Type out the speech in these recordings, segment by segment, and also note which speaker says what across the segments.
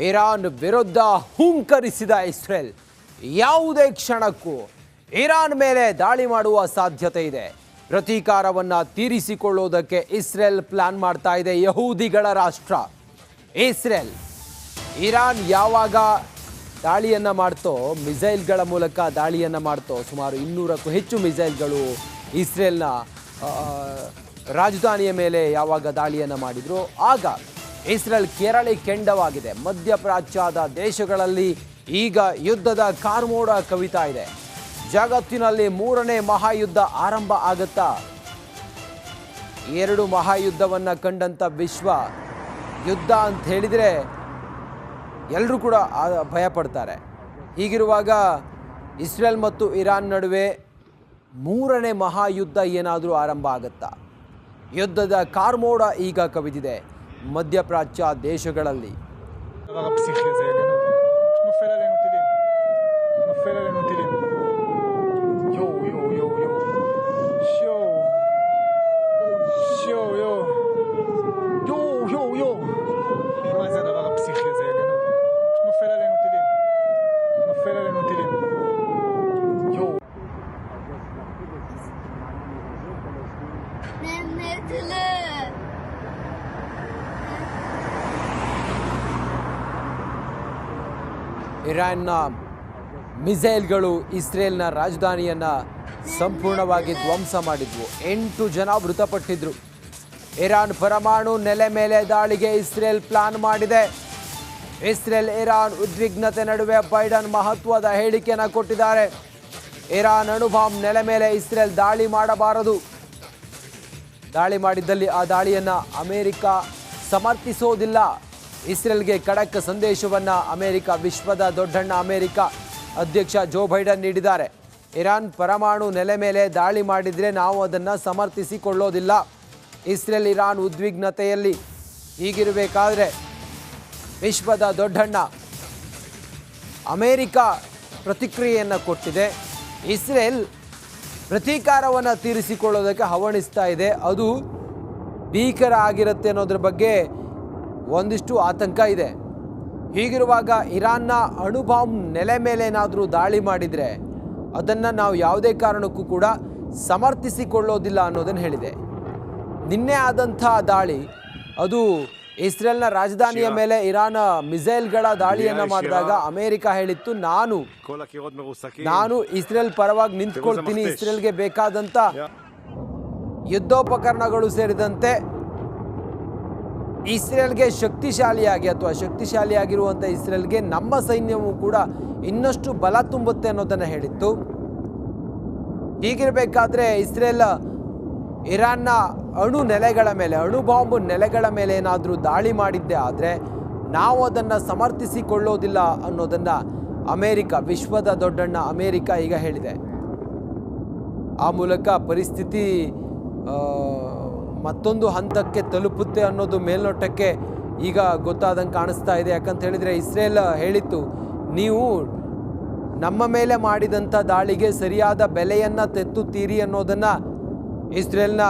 Speaker 1: Iran ವಿರುದ್ಧ ಹುಂಕರಿಸಿದ Israel ಯಾವುದೇ ಕ್ಷಣಕ್ಕೂ ಇರಾನ್ ಮೇಲೆ ದಾಳಿ ಮಾಡುವ ಸಾಧ್ಯತೆ ಇದೆ. ಪ್ರತೀಕಾರವನ್ನು ತೀರಿಸಿಕೊಳ್ಳುವುದಕ್ಕೆ ಇಸ್ರೇಲ್ ಪ್ಲಾನ್ ಮಾಡ್ತಾ ಇದೆ. ಯಹೂದಿಗಳ ರಾಷ್ಟ್ರ ಇಸ್ರೇಲ್ ಇರಾನ್ ಯಾವಾಗ ದಾಳಿಯನ್ನು ಮಾಡ್ತೋ, ಮಿಸೈಲ್ಗಳ ಮೂಲಕ ದಾಳಿಯನ್ನು ಮಾಡ್ತೋ, ಸುಮಾರು 200ಕ್ಕೂ ಹೆಚ್ಚು ಮಿಸೈಲ್ಗಳು ಇಸ್ರೇಲ್ನ ರಾಜಧಾನಿಯ ಮೇಲೆ ಯಾವಾಗ ದಾಳಿಯನ್ನು ಮಾಡಿದ್ರು ಆಗ ಇಸ್ರೇಲ್ ಕೆರಳಿ ಕೆಂಡವಾಗಿದೆ. ಮಧ್ಯಪ್ರಾಚ್ಯದ ದೇಶಗಳಲ್ಲಿ ಈಗ ಯುದ್ಧದ ಕಾರ್ಮೋಡ ಕವಿತಾ ಇದೆ. ಜಗತ್ತಿನಲ್ಲಿ 3ನೇ ಮಹಾಯುದ್ಧ ಆರಂಭ ಆಗುತ್ತಾ? 2 ಮಹಾಯುದ್ಧವನ್ನು ಕಂಡಂಥ ವಿಶ್ವ ಯುದ್ಧ ಅಂತ ಹೇಳಿದರೆ ಎಲ್ಲರೂ ಕೂಡ ಭಯ ಪಡ್ತಾರೆ. ಹೀಗಿರುವಾಗ ಇಸ್ರೇಲ್ ಮತ್ತು ಇರಾನ್ ನಡುವೆ 3ನೇ ಮಹಾಯುದ್ಧ ಏನಾದರೂ ಆರಂಭ ಆಗುತ್ತಾ? ಯುದ್ಧದ ಕಾರ್ಮೋಡ ಈಗ ಕವಿದಿದೆ ಮಧ್ಯಪ್ರಾಚ್ಯ ದೇಶಗಳಲ್ಲಿ. ಇರಾನ್ನ ಮಿಸೈಲ್ಗಳು ಇಸ್ರೇಲ್ನ ರಾಜಧಾನಿಯನ್ನು ಸಂಪೂರ್ಣವಾಗಿ ಧ್ವಂಸ ಮಾಡಿದ್ವು. 8 ಜನ ಮೃತಪಟ್ಟಿದ್ರು. ಇರಾನ್ ಪರಮಾಣು ನೆಲೆ ಮೇಲೆ ದಾಳಿಗೆ ಇಸ್ರೇಲ್ ಪ್ಲಾನ್ ಮಾಡಿದೆ. ಇಸ್ರೇಲ್ ಇರಾನ್ ಉದ್ವಿಗ್ನತೆ ನಡುವೆ ಬೈಡನ್ ಮಹತ್ವದ ಹೇಳಿಕೆಯನ್ನು ಕೊಟ್ಟಿದ್ದಾರೆ. ಇರಾನ್ ಅಣುಬಾಂಬ್ ನೆಲೆ ಮೇಲೆ ಇಸ್ರೇಲ್ ದಾಳಿ ಮಾಡಬಾರದು. ದಾಳಿ ಮಾಡಿದ್ದಲ್ಲಿ ಆ ದಾಳಿಯನ್ನು ಅಮೆರಿಕ ಸಮರ್ಥಿಸೋದಿಲ್ಲ. ಇಸ್ರೇಲ್ಗೆ ಖಡಕ್ ಸಂದೇಶವನ್ನು ಅಮೆರಿಕ, ವಿಶ್ವದ ದೊಡ್ಡಣ್ಣ ಅಮೆರಿಕ ಅಧ್ಯಕ್ಷ ಜೋ ಬೈಡನ್ ನೀಡಿದ್ದಾರೆ. ಇರಾನ್ ಪರಮಾಣು ನೆಲೆ ಮೇಲೆ ದಾಳಿ ಮಾಡಿದರೆ ನಾವು ಅದನ್ನು ಸಮರ್ಥಿಸಿಕೊಳ್ಳೋದಿಲ್ಲ. ಇಸ್ರೇಲ್ ಇರಾನ್ ಉದ್ವಿಗ್ನತೆಯಲ್ಲಿ ಹೀಗಿರಬೇಕಾದ್ರೆ ವಿಶ್ವದ ದೊಡ್ಡಣ್ಣ ಅಮೆರಿಕ ಪ್ರತಿಕ್ರಿಯೆಯನ್ನು ಕೊಟ್ಟಿದೆ. ಇಸ್ರೇಲ್ ಪ್ರತೀಕಾರವನ್ನು ತೀರಿಸಿಕೊಳ್ಳೋದಕ್ಕೆ ಹವಣಿಸ್ತಾ ಇದೆ. ಅದು ಭೀಕರ ಆಗಿರುತ್ತೆ ಅನ್ನೋದ್ರ ಬಗ್ಗೆ ಒಂದಿಷ್ಟು ಆತಂಕ ಇದೆ. ಹೀಗಿರುವಾಗ ಇರಾನ್ನ ಅಣುಬಾಂಬ್ ನೆಲೆ ಮೇಲೆ ಏನಾದರೂ ದಾಳಿ ಮಾಡಿದರೆ ಅದನ್ನು ನಾವು ಯಾವುದೇ ಕಾರಣಕ್ಕೂ ಕೂಡ ಸಮರ್ಥಿಸಿಕೊಳ್ಳೋದಿಲ್ಲ ಅನ್ನೋದನ್ನು ಹೇಳಿದೆ. ನಿನ್ನೆ ಆದಂಥ ದಾಳಿ ಅದು ಇಸ್ರೇಲ್ನ ರಾಜಧಾನಿಯ ಮೇಲೆ ಇರಾನ್ ಮಿಸೈಲ್ಗಳ ದಾಳಿಯನ್ನು ಮಾಡಿದಾಗ ಅಮೆರಿಕ ಹೇಳಿತ್ತು, ನಾನು ಇಸ್ರೇಲ್ ಪರವಾಗಿ ನಿಂತ್ಕೊಳ್ತೀನಿ. ಇಸ್ರೇಲ್ಗೆ ಬೇಕಾದಂಥ ಯುದ್ಧೋಪಕರಣಗಳು ಸೇರಿದಂತೆ ಇಸ್ರೇಲ್ಗೆ ಶಕ್ತಿಶಾಲಿಯಾಗಿರುವಂಥ ಇಸ್ರೇಲ್ಗೆ ನಮ್ಮ ಸೈನ್ಯವು ಕೂಡ ಇನ್ನಷ್ಟು ಬಲ ತುಂಬುತ್ತೆ ಅನ್ನೋದನ್ನು ಹೇಳಿತ್ತು. ಹೀಗಿರಬೇಕಾದ್ರೆ ಇಸ್ರೇಲ್ ಇರಾನ್ನ ಅಣು ಬಾಂಬ್ ನೆಲೆಗಳ ಮೇಲೆ ಏನಾದರೂ ದಾಳಿ ಮಾಡಿದ್ದೇ ಆದರೆ ನಾವು ಅದನ್ನು ಸಮರ್ಥಿಸಿಕೊಳ್ಳೋದಿಲ್ಲ ಅನ್ನೋದನ್ನು ಅಮೆರಿಕ, ವಿಶ್ವದ ದೊಡ್ಡಣ್ಣ ಅಮೆರಿಕ ಈಗ ಹೇಳಿದೆ. ಆ ಮೂಲಕ ಪರಿಸ್ಥಿತಿ ಮತ್ತೊಂದು ಹಂತಕ್ಕೆ ತಲುಪುತ್ತೆ ಅನ್ನೋದು ಮೇಲ್ನೋಟಕ್ಕೆ ಈಗ ಗೊತ್ತಾದಂಗೆ ಕಾಣಿಸ್ತಾ ಇದೆ. ಯಾಕಂತ ಹೇಳಿದರೆ ಇಸ್ರೇಲ್ ಹೇಳಿತ್ತು, ನೀವು ನಮ್ಮ ಮೇಲೆ ಮಾಡಿದಂಥ ದಾಳಿಗೆ ಸರಿಯಾದ ಬೆಲೆಯನ್ನು ತೆತ್ತುತ್ತೀರಿ ಅನ್ನೋದನ್ನು ಇಸ್ರೇಲ್ನ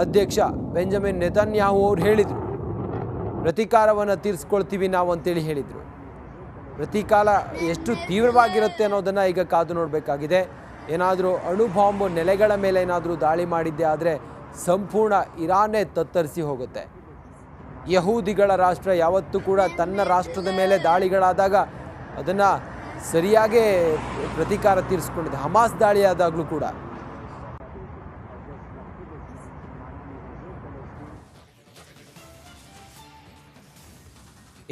Speaker 1: ಅಧ್ಯಕ್ಷ ಬೆಂಜಮಿನ್ ನೆತನ್ಯಾಹು ಅವರು ಹೇಳಿದರು. ಪ್ರತೀಕಾರವನ್ನು ತೀರಿಸ್ಕೊಳ್ತೀವಿ ನಾವು ಅಂತೇಳಿ ಹೇಳಿದರು. ಪ್ರತೀಕಾರ ಎಷ್ಟು ತೀವ್ರವಾಗಿರುತ್ತೆ ಅನ್ನೋದನ್ನು ಈಗ ಕಾದು ನೋಡಬೇಕಾಗಿದೆ. ಏನಾದರೂ ಅಣುಬಾಂಬ್ ನೆಲೆಗಳ ಮೇಲೆ ಏನಾದರೂ ದಾಳಿ ಮಾಡಿದ್ದೆ ಆದರೆ ಸಂಪೂರ್ಣ ಇರಾನೇ ತತ್ತರಿಸಿ ಹೋಗುತ್ತೆ. ಯಹೂದಿಗಳ ರಾಷ್ಟ್ರ ಯಾವತ್ತೂ ಕೂಡ ತನ್ನ ರಾಷ್ಟ್ರದ ಮೇಲೆ ದಾಳಿಗಳಾದಾಗ ಅದನ್ನು ಸರಿಯಾಗೇ ಪ್ರತೀಕಾರ ತೀರಿಸ್ಕೊಂಡಿದೆ. ಹಮಾಸ್ ದಾಳಿಯಾದಾಗಲೂ ಕೂಡ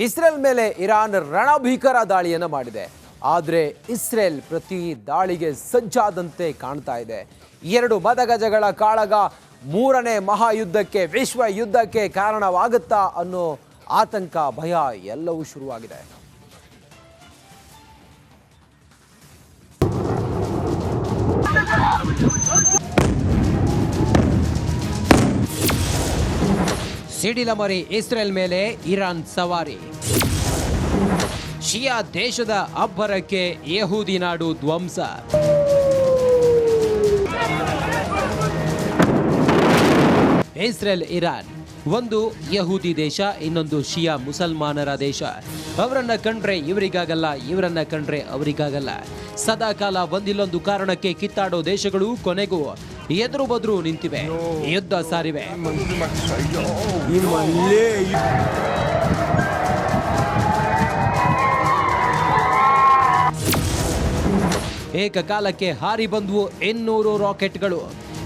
Speaker 1: ಇಸ್ರೇಲ್ ಮೇಲೆ ಇರಾನ್ ರಣಭೀಕರ ದಾಳಿಯನ್ನು ಮಾಡಿದೆ. ಆದರೆ ಇಸ್ರೇಲ್ ಪ್ರತಿ ದಾಳಿಗೆ ಸಜ್ಜಾದಂತೆ ಕಾಣ್ತಾ ಇದೆ. 2 ಮದಗಜಗಳ ಕಾಳಗ 3ನೇ ಮಹಾಯುದ್ಧಕ್ಕೆ, ವಿಶ್ವ ಯುದ್ಧಕ್ಕೆ ಕಾರಣವಾಗುತ್ತಾ ಅನ್ನೋ ಆತಂಕ, ಭಯ ಎಲ್ಲವೂ ಶುರುವಾಗಿದೆ. ಸಿಡಿಲಮರಿ ಇಸ್ರೇಲ್ ಮೇಲೆ ಇರಾನ್ ಸವಾರಿ. ಶಿಯಾ ದೇಶದ ಅಬ್ಬರಕ್ಕೆ ಯಹೂದಿ ನಾಡು ಧ್ವಂಸ. ಇಸ್ರೇಲ್ ಇರಾನ್ ಒಂದು ಯಹೂದಿ ದೇಶ, ಇನ್ನೊಂದು ಶಿಯಾ ಮುಸಲ್ಮಾನರ ದೇಶ. ಅವರನ್ನ ಕಂಡ್ರೆ ಇವರಿಗಾಗಲ್ಲ, ಇವರನ್ನ ಕಂಡ್ರೆ ಅವರಿಗಾಗಲ್ಲ. ಸದಾಕಾಲ ಒಂದಿಲ್ಲೊಂದು ಕಾರಣಕ್ಕೆ ಕಿತ್ತಾಡೋ ದೇಶಗಳು ಕೊನೆಗೂ ಎದುರು ಬದ್ರು ನಿಂತಿವೆ, ಯುದ್ಧ ಸಾರಿವೆ. ಏಕಕಾಲಕ್ಕೆ ಹಾರಿ ಬಂದವು 800 ರಾಕೆಟ್ಗಳು.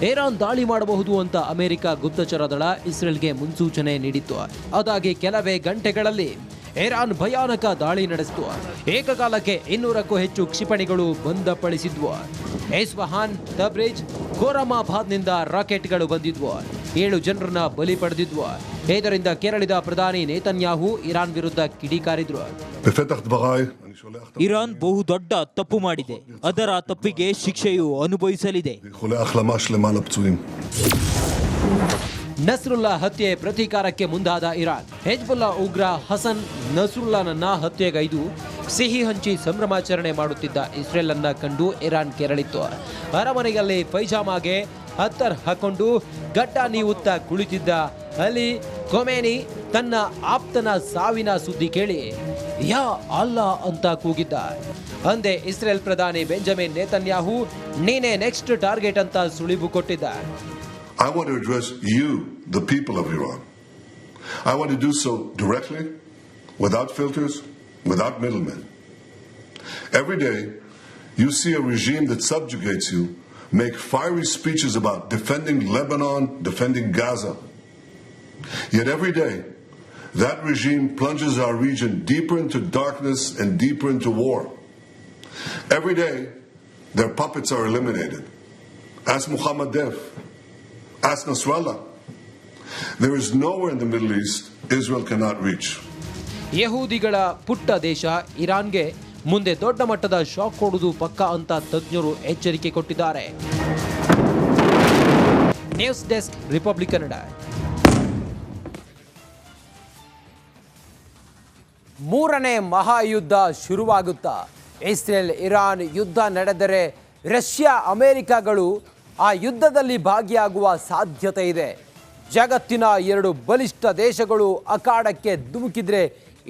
Speaker 1: ಇರಾನ್ ದಾಳಿ ಮಾಡಬಹುದು ಅಂತ ಅಮೆರಿಕ ಗುಪ್ತಚರ ದಳ ಇಸ್ರೇಲ್ಗೆ ಮುನ್ಸೂಚನೆ ನೀಡಿತ್ತು. ಅದಾಗಿ ಕೆಲವೇ ಗಂಟೆಗಳಲ್ಲಿ ಇರಾನ್ ಭಯಾನಕ ದಾಳಿ ನಡೆಸಿತು. ಏಕಕಾಲಕ್ಕೆ 200ಕ್ಕೂ ಹೆಚ್ಚು ಕ್ಷಿಪಣಿಗಳು ಬಂದಪಡಿಸಿದ್ವು. ಇಸ್ಫಹಾನ್, ತಬ್ರಿಜ್, ಖೋರಮಾಬಾದ್ನಿಂದ ರಾಕೆಟ್ಗಳು ಬಂದಿದ್ವು. 7 ಜನರನ್ನ ಬಲಿ ಪಡೆದಿದ್ವು. ಇದರಿಂದ ಕೆರಳಿದ ಪ್ರಧಾನಿ ನೇತನ್ಯಾಹು ಇರಾನ್ ವಿರುದ್ಧ ಕಿಡಿಕಾರಿದ್ರು.
Speaker 2: ಇರಾನ್ ಬಹುದೊಡ್ಡ ತಪ್ಪು ಮಾಡಿದೆ, ಅದರ ತಪ್ಪಿಗೆ ಶಿಕ್ಷೆಯು ಅನುಭವಿಸಲಿದೆ.
Speaker 1: ನಸ್ರುಲ್ಲಾ ಹತ್ಯೆ ಪ್ರತೀಕಾರಕ್ಕೆ ಮುಂದಾದ ಇರಾನ್. ಹೆಜ್ಬುಲ್ಲಾ ಉಗ್ರ ಹಸನ್ ನಸ್ರುಲ್ಲಾನನ್ನ ಹತ್ಯೆಗೈದು ಸಿಹಿ ಹಂಚಿ ಸಂಭ್ರಮಾಚರಣೆ ಮಾಡುತ್ತಿದ್ದ ಇಸ್ರೇಲ್ ಅನ್ನ ಕಂಡು ಇರಾನ್ ಕೆರಳಿತ್ತು. ಅರಮನೆಯಲ್ಲಿ ಪೈಜಾಮಾಗೆ ಹತ್ತರ್ ಹಾಕೊಂಡು ಗಡ್ಡ ನೀವುತ್ತ ಕುಳಿತಿದ್ದ ಅಲಿ ಖೊಮೇನಿ ತನ್ನ ಆಪ್ತನ ಸಾವಿನ ಸುದ್ದಿ ಕೇಳಿ ಯಾ ಅಲ್ಲಾ ಅಂತ ಕೂಗಿದ್ದ. ಅಂದೇ ಇಸ್ರೇಲ್ ಪ್ರಧಾನಿ ಬೆಂಜಮಿನ್ ನೇತನ್ಯಾಹು ನೀನೇ ನೆಕ್ಸ್ಟ್ ಟಾರ್ಗೆಟ್ ಅಂತ ಸುಳಿವು ಕೊಟ್ಟಿದ್ದ.
Speaker 3: I want to address you, the people of Iran. I want to do so directly, without filters, without middlemen. Every day, you see a regime that subjugates you make fiery speeches about defending Lebanon, defending Gaza. Yet every day, that regime plunges our region deeper into darkness and deeper into war. Every day, their puppets are eliminated. Ask Muhammad Deif. Ask Nasrallah. There is nowhere in the Middle East Israel cannot reach.
Speaker 1: ಯಹೂದಿಗಳ ಪುಟ್ಟ ದೇಶ ಇರಾನ್ಗೆ ಮುಂದೆ ದೊಡ್ಡ ಮಟ್ಟದ shock ಕೊಡುವುದು ಪಕ್ಕಾ ಅಂತ ತಜ್ಞರು ಎಚ್ಚರಿಕೆ ಕೊಟ್ಟಿದ್ದಾರೆ. News desk, Republic Kannada. ಮೂರನೇ ಮಹಾಯುದ್ಧ ಶುರುವಾಗುತ್ತಾ? ಇಸ್ರೇಲ್ ಇರಾನ್ ಯುದ್ಧ ನಡೆದರೆ ರಷ್ಯಾ ಅಮೆರಿಕಗಳು ಆ ಯುದ್ಧದಲ್ಲಿ ಭಾಗಿಯಾಗುವ ಸಾಧ್ಯತೆ ಇದೆ. ಜಗತ್ತಿನ 2 ಬಲಿಷ್ಠ ದೇಶಗಳು ಅಖಾಡಕ್ಕೆ ಧುಮುಕಿದ್ರೆ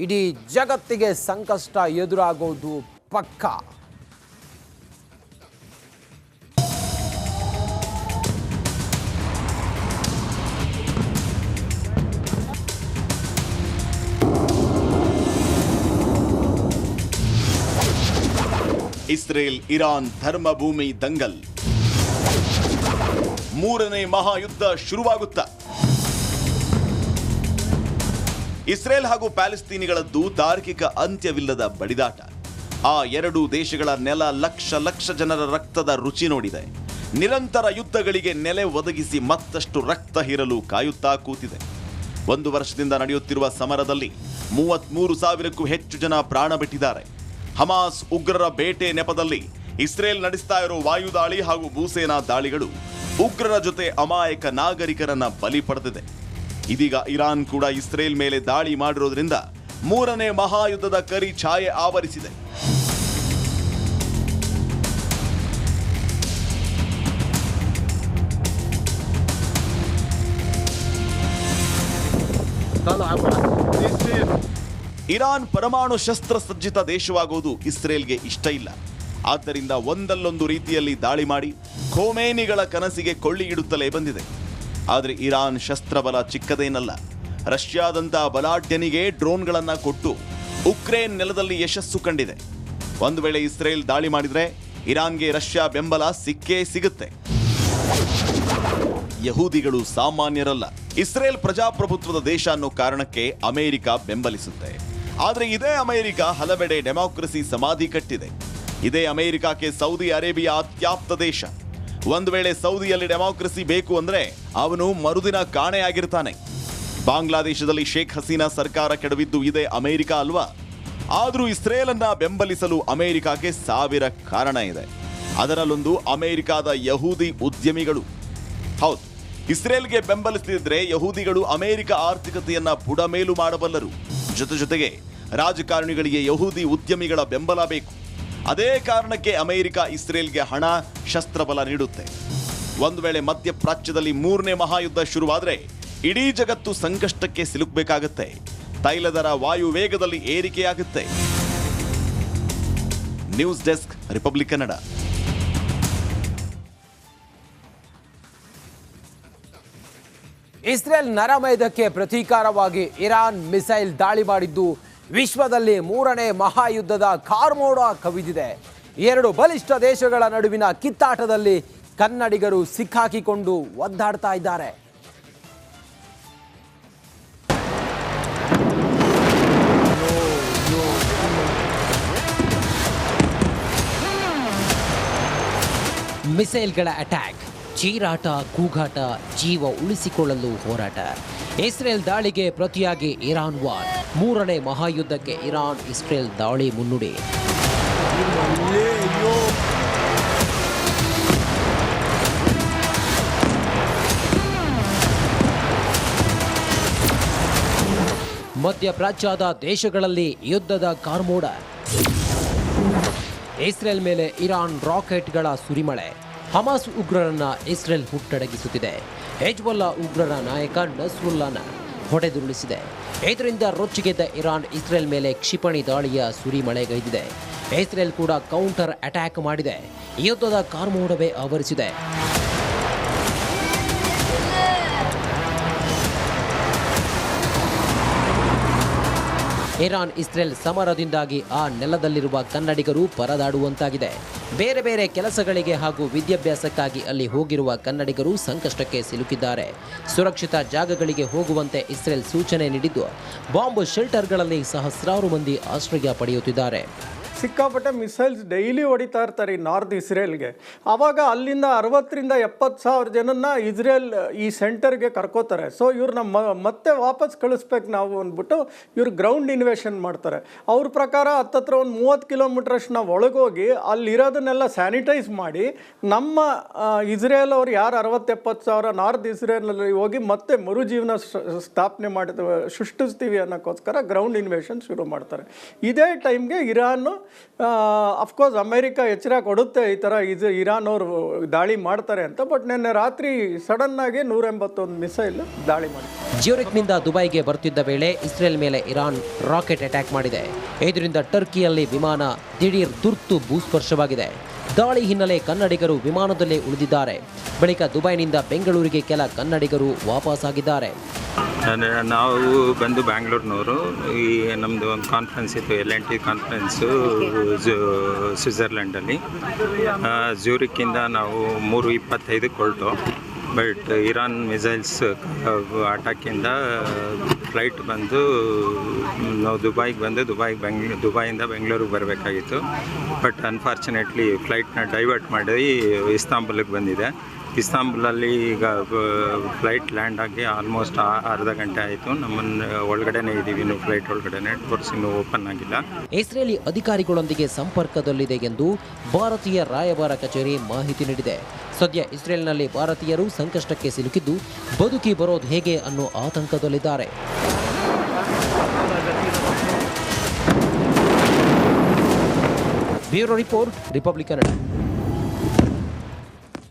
Speaker 1: ಇಡೀ ಜಗತ್ತಿಗೆ ಸಂಕಷ್ಟ ಎದುರಾಗೋದು ಪಕ್ಕಾ.
Speaker 4: ಇಸ್ರೇಲ್ ಇರಾನ್ ಧರ್ಮಭೂಮಿ ದಂಗಲ್. ಮೂರನೇ ಮಹಾಯುದ್ಧ ಶುರುವಾಗುತ್ತಾ? ಇಸ್ರೇಲ್ ಹಾಗೂ ಪ್ಯಾಲೆಸ್ತೀನಿಗಳದ್ದು ತಾರ್ಕಿಕ ಅಂತ್ಯವಿಲ್ಲದ ಬಡಿದಾಟ. ಆ 2 ದೇಶಗಳ ನೆಲ ಲಕ್ಷ ಲಕ್ಷ ಜನರ ರಕ್ತದ ರುಚಿ ನೋಡಿದೆ. ನಿರಂತರ ಯುದ್ಧಗಳಿಗೆ ನೆಲೆ ಒದಗಿಸಿ ಮತ್ತಷ್ಟು ರಕ್ತ ಹೀರಲು ಕಾಯುತ್ತಾ ಕೂತಿದೆ. 1 ವರ್ಷದಿಂದ ನಡೆಯುತ್ತಿರುವ ಸಮರದಲ್ಲಿ 33,000ಕ್ಕೂ ಹೆಚ್ಚು ಜನ ಪ್ರಾಣ ಬಿಟ್ಟಿದ್ದಾರೆ. ಹಮಾಸ್ ಉಗ್ರರ ಬೇಟೆ ನೆಪದಲ್ಲಿ ಇಸ್ರೇಲ್ ನಡೆಸ್ತಾ ಇರೋ ವಾಯುದಾಳಿ ಹಾಗೂ ಭೂಸೇನಾ ದಾಳಿಗಳು ಉಗ್ರರ ಜೊತೆ ಅಮಾಯಕ ನಾಗರಿಕರನ್ನ ಬಲಿ ಪಡೆದಿದೆ. ಇದೀಗ ಇರಾನ್ ಕೂಡ ಇಸ್ರೇಲ್ ಮೇಲೆ ದಾಳಿ ಮಾಡಿರೋದ್ರಿಂದ ಮೂರನೇ ಮಹಾಯುದ್ಧದ ಕರಿ ಛಾಯೆ ಆವರಿಸಿದೆ. ಇರಾನ್ ಪರಮಾಣು ಶಸ್ತ್ರ ಸಜ್ಜಿತ ದೇಶವಾಗುವುದು ಇಸ್ರೇಲ್ಗೆ ಇಷ್ಟ ಇಲ್ಲ. ಆದ್ದರಿಂದ ಒಂದಲ್ಲೊಂದು ರೀತಿಯಲ್ಲಿ ದಾಳಿ ಮಾಡಿ ಖೋಮೇನಿಗಳ ಕನಸಿಗೆ ಕೊಳ್ಳಿ ಇಡುತ್ತಲೇ ಬಂದಿದೆ. ಆದರೆ ಇರಾನ್ ಶಸ್ತ್ರಬಲ ಚಿಕ್ಕದೇನಲ್ಲ. ರಷ್ಯಾದಂಥ ಬಲಾಢ್ಯನಿಗೆ ಡ್ರೋನ್ಗಳನ್ನು ಕೊಟ್ಟು ಉಕ್ರೇನ್ ನೆಲದಲ್ಲಿ ಯಶಸ್ಸು ಕಂಡಿದೆ. ಒಂದು ವೇಳೆ ಇಸ್ರೇಲ್ ದಾಳಿ ಮಾಡಿದರೆ ಇರಾನ್ಗೆ ರಷ್ಯಾ ಬೆಂಬಲ ಸಿಕ್ಕೇ ಸಿಗುತ್ತೆ. ಯಹೂದಿಗಳು ಸಾಮಾನ್ಯರಲ್ಲ. ಇಸ್ರೇಲ್ ಪ್ರಜಾಪ್ರಭುತ್ವದ ದೇಶ ಅನ್ನೋ ಕಾರಣಕ್ಕೆ ಅಮೆರಿಕ ಬೆಂಬಲಿಸುತ್ತೆ. ಆದರೆ ಇದೇ ಅಮೆರಿಕ ಹಲವೆಡೆ ಡೆಮಾಕ್ರಸಿ ಸಮಾಧಿ ಕಟ್ಟಿದೆ. ಇದೇ ಅಮೆರಿಕಕ್ಕೆ ಸೌದಿ ಅರೇಬಿಯಾ ಅತ್ಯಾಪ್ತ ದೇಶ. ಒಂದು ವೇಳೆ ಸೌದಿಯಲ್ಲಿ ಡೆಮಾಕ್ರಸಿ ಬೇಕು ಅಂದ್ರೆ ಅವನು ಮರುದಿನ ಕಾಣೆಯಾಗಿರ್ತಾನೆ. ಬಾಂಗ್ಲಾದೇಶದಲ್ಲಿ ಶೇಖ್ ಹಸೀನಾ ಸರ್ಕಾರ ಕೆಡವಿದ್ದು ಇದೇ ಅಮೆರಿಕ ಅಲ್ವಾ? ಆದರೂ ಇಸ್ರೇಲನ್ನ ಬೆಂಬಲಿಸಲು ಅಮೆರಿಕಕ್ಕೆ 1000 ಕಾರಣ ಇದೆ. ಅದರಲ್ಲೊಂದು ಅಮೆರಿಕದ ಯಹೂದಿ ಉದ್ಯಮಿಗಳು. ಹೌದು, ಇಸ್ರೇಲ್ಗೆ ಬೆಂಬಲಿಸದಿದ್ರೆ ಯಹೂದಿಗಳು ಅಮೆರಿಕ ಆರ್ಥಿಕತೆಯನ್ನ ಬುಡಮೇಲು ಮಾಡಬಲ್ಲರು. ಜೊತೆಗೆ ರಾಜಕಾರಣಿಗಳಿಗೆ ಯಹೂದಿ ಉದ್ಯಮಿಗಳ ಬೆಂಬಲ ಬೇಕು. ಅದೇ ಕಾರಣಕ್ಕೆ ಅಮೆರಿಕ ಇಸ್ರೇಲ್ಗೆ ಹಣ, ಶಸ್ತ್ರಬಲ ನೀಡುತ್ತೆ. ಒಂದು ವೇಳೆ ಮಧ್ಯಪ್ರಾಚ್ಯದಲ್ಲಿ 3ನೇ ಮಹಾಯುದ್ಧ ಶುರುವಾದರೆ ಇಡೀ ಜಗತ್ತು ಸಂಕಷ್ಟಕ್ಕೆ ಸಿಲುಕಬೇಕಾಗುತ್ತೆ. ತೈಲ ದರ ವಾಯು ವೇಗದಲ್ಲಿ ಏರಿಕೆಯಾಗುತ್ತೆ. News desk, Republic Kannada.
Speaker 1: Israel ನರಮೇಧಕ್ಕೆ ಪ್ರತೀಕಾರವಾಗಿ ಇರಾನ್ ಮಿಸೈಲ್ ದಾಳಿ ಮಾಡಿದ್ದು ವಿಶ್ವದಲ್ಲಿ 3ನೇ ಮಹಾಯುದ್ಧದ ಕಾರ್ಮೋಡ ಕವಿದಿದೆ. 2 ಬಲಿಷ್ಠ ದೇಶಗಳ ನಡುವಿನ ಕಿತ್ತಾಟದಲ್ಲಿ ಕನ್ನಡಿಗರು ಸಿಕ್ಕಾಕಿಕೊಂಡು ಒದ್ದಾಡ್ತಾ ಇದ್ದಾರೆ.
Speaker 5: ಮಿಸೈಲ್ಗಳ ಅಟ್ಯಾಕ್, ಚೀರಾಟ, ಕೂಗಾಟ, ಜೀವ ಉಳಿಸಿಕೊಳ್ಳಲು ಹೋರಾಟ. ಇಸ್ರೇಲ್ ದಾಳಿಗೆ ಪ್ರತಿಯಾಗಿ ಇರಾನ್ ವಾರ್. 3ನೇ ಮಹಾಯುದ್ಧಕ್ಕೆ ಇರಾನ್ ಇಸ್ರೇಲ್ ದಾಳಿ ಮುನ್ನುಡಿ. ಮಧ್ಯಪ್ರಾಚ್ಯದ ದೇಶಗಳಲ್ಲಿ ಯುದ್ಧದ ಕಾರ್ಮೋಡ. ಇಸ್ರೇಲ್ ಮೇಲೆ ಇರಾನ್ ರಾಕೆಟ್ಗಳ ಸುರಿಮಳೆ. ಹಮಾಸ್ ಉಗ್ರರನ್ನ ಇಸ್ರೇಲ್ ಹುಟ್ಟಡಗಿಸುತ್ತಿದೆ. ಹೆಜ್ಬೊಲ್ಲಾ ಉಗ್ರರ ನಾಯಕ ನಸ್ರುಲ್ಲಾನ ಹೊಡೆದುರುಳಿಸಿದೆ. ಇದರಿಂದ ರೊಚ್ಚಿಗೆದ್ದ ಇರಾನ್ ಇಸ್ರೇಲ್ ಮೇಲೆ ಕ್ಷಿಪಣಿ ದಾಳಿಯ ಸುರಿಮಳೆಗೈದಿದೆ. ಇಸ್ರೇಲ್ ಕೂಡ ಕೌಂಟರ್ ಅಟ್ಯಾಕ್ ಮಾಡಿದೆ. ಯುದ್ಧದ ಕಾರ್ಮೋಡವೇ ಆವರಿಸಿದೆ. ಇರಾನ್ ಇಸ್ರೇಲ್ ಸಮರದಿಂದಾಗಿ ಆ ನೆಲದಲ್ಲಿರುವ ಕನ್ನಡಿಗರು ಪರದಾಡುವಂತಾಗಿದೆ. ಬೇರೆ ಬೇರೆ ಕೆಲಸಗಳಿಗೆ ಹಾಗೂ ವಿದ್ಯಾಭ್ಯಾಸಕ್ಕಾಗಿ ಅಲ್ಲಿ ಹೋಗಿರುವ ಕನ್ನಡಿಗರು ಸಂಕಷ್ಟಕ್ಕೆ ಸಿಲುಕಿದ್ದಾರೆ. ಸುರಕ್ಷಿತ ಜಾಗಗಳಿಗೆ ಹೋಗುವಂತೆ ಇಸ್ರೇಲ್ ಸೂಚನೆ ನೀಡಿದ್ದು, ಬಾಂಬ್ ಶೆಲ್ಟರ್ಗಳಲ್ಲಿ ಸಹಸ್ರಾರು ಮಂದಿ ಆಶ್ರಯ ಪಡೆಯುತ್ತಿದ್ದಾರೆ.
Speaker 6: ಸಿಕ್ಕಾಪಟ್ಟೆ ಮಿಸೈಲ್ಸ್ ಡೈಲಿ ಹೊಡಿತಾ ಇರ್ತಾರೆ ಈ ನಾರ್ತ್ ಇಸ್ರೇಲ್ಗೆ. ಆವಾಗ ಅಲ್ಲಿಂದ 60,000-70,000 ಜನನ್ನ ಇಸ್ರೇಲ್ ಈ ಸೆಂಟರ್ಗೆ ಕರ್ಕೋತಾರೆ. ಸೊ ಇವ್ರನ್ನ ಮತ್ತೆ ವಾಪಸ್ ಕಳಿಸ್ಬೇಕು ನಾವು ಅಂದ್ಬಿಟ್ಟು ಇವ್ರು ಗ್ರೌಂಡ್ ಇನ್ವೇಷನ್ ಮಾಡ್ತಾರೆ. ಅವ್ರ ಪ್ರಕಾರ ಹತ್ತತ್ರ ಒಂದು 30 ಕಿಲೋಮೀಟ್ರಷ್ಟು ನಾವು ಒಳಗೋಗಿ ಅಲ್ಲಿರೋದನ್ನೆಲ್ಲ ಸ್ಯಾನಿಟೈಸ್ ಮಾಡಿ ನಮ್ಮ ಇಸ್ರೇಲ್ ಅವ್ರು ಯಾರು 60,000-70,000 ನಾರ್ತ್ ಇಸ್ರೇಲಲ್ಲಿ ಹೋಗಿ ಮತ್ತೆ ಮರುಜೀವನ ಸ್ಥಾಪನೆ ಸೃಷ್ಟಿಸ್ತೀವಿ ಅನ್ನೋಕ್ಕೋಸ್ಕರ ಗ್ರೌಂಡ್ ಇನ್ವೇಷನ್ ಶುರು ಮಾಡ್ತಾರೆ. ಇದೇ ಟೈಮ್ಗೆ ಇರಾನು ಅಫ್ಕೋರ್ಸ್ ಅಮೆರಿಕ ಎಚ್ಚರ ಕೊಡುತ್ತೆ ಈ ಥರ ಇರಾನ್ ಅವರು ದಾಳಿ ಮಾಡ್ತಾರೆ ಅಂತ. ಬಟ್ ನಿನ್ನೆ ರಾತ್ರಿ ಸಡನ್ ಆಗಿ 181 ಮಿಸೈಲ್ ದಾಳಿ ಮಾಡಿ
Speaker 5: ಜ್ಯೂರಿಕ್ನಿಂದ ದುಬೈಗೆ ಬರ್ತಿದ್ದ ವೇಳೆ ಇಸ್ರೇಲ್ ಮೇಲೆ ಇರಾನ್ ರಾಕೆಟ್ ಅಟ್ಯಾಕ್ ಮಾಡಿದೆ. ಇದರಿಂದ ಟರ್ಕಿಯಲ್ಲಿ ವಿಮಾನ ದಿಢೀರ್ ತುರ್ತು ಭೂಸ್ಪರ್ಶವಾಗಿದೆ. ದಾಳಿ ಹಿನ್ನೆಲೆ ಕನ್ನಡಿಗರು ವಿಮಾನದಲ್ಲೇ ಉಳಿದಿದ್ದಾರೆ. ಬಳಿಕ ದುಬೈನಿಂದ ಬೆಂಗಳೂರಿಗೆ ಕೆಲ ಕನ್ನಡಿಗರು ವಾಪಸ್ಸಾಗಿದ್ದಾರೆ.
Speaker 7: ನಾವು ಬಂದು ಬ್ಯಾಂಗ್ಳೂರಿನವರು. ಈ ನಮ್ಮದು ಒಂದು ಕಾನ್ಫರೆನ್ಸ್ ಇತ್ತು, LNT ಕಾನ್ಫರೆನ್ಸು ಸ್ವಿಟ್ಜರ್ಲ್ಯಾಂಡಲ್ಲಿ. ಜ್ಯೂರಿಕ್ಕಿಂದ ನಾವು 3:25 ಹೊರಟು. ಬಟ್ ಇರಾನ್ ಮಿಸೈಲ್ಸ್ ಅಟ್ಯಾಕಿಂದ ಫ್ಲೈಟ್ ಬಂದು ನಾವು ದುಬೈಗೆ ಬಂದು ದುಬೈಯಿಂದ ಬೆಂಗಳೂರಿಗೆ ಬರಬೇಕಾಗಿತ್ತು. ಬಟ್ ಅನ್ಫಾರ್ಚುನೇಟ್ಲಿ ಫ್ಲೈಟ್ನ ಡೈವರ್ಟ್ ಮಾಡಿ ಇಸ್ತಾಂಬುಲ್ಗೆ ಬಂದಿದೆ. ಇಸ್ತಾಂಬುಲಲ್ಲಿ ಈಗ ಫ್ಲೈಟ್ ಲ್ಯಾಂಡ್ ಆಗಿ ಆಲ್ಮೋಸ್ಟ್ ಅರ್ಧ ಗಂಟೆ ಆಯಿತು. ನಮ್ಮನ್ನು ಒಳಗಡೆನೇ ಇದ್ದೀವಿ, ಇನ್ನು ಫ್ಲೈಟ್ ಒಳಗಡೆನೆ, ಡೋರ್ಸ್ ಇನ್ನೂ ಓಪನ್ ಆಗಿಲ್ಲ.
Speaker 5: ಇಸ್ರೇಲಿ ಅಧಿಕಾರಿಗಳೊಂದಿಗೆ ಸಂಪರ್ಕದಲ್ಲಿದೆ ಎಂದು ಭಾರತೀಯ ರಾಯಭಾರ ಕಚೇರಿ ಮಾಹಿತಿ ನೀಡಿದೆ. ಸದ್ಯ ಇಸ್ರೇಲ್ನಲ್ಲಿ ಭಾರತೀಯರು ಸಂಕಷ್ಟಕ್ಕೆ ಸಿಲುಕಿದ್ದು ಬದುಕಿ ಬರೋದು ಹೇಗೆ ಅನ್ನೋ ಆತಂಕದಲ್ಲಿದ್ದಾರೆ. Bureau report, Republic Kannada.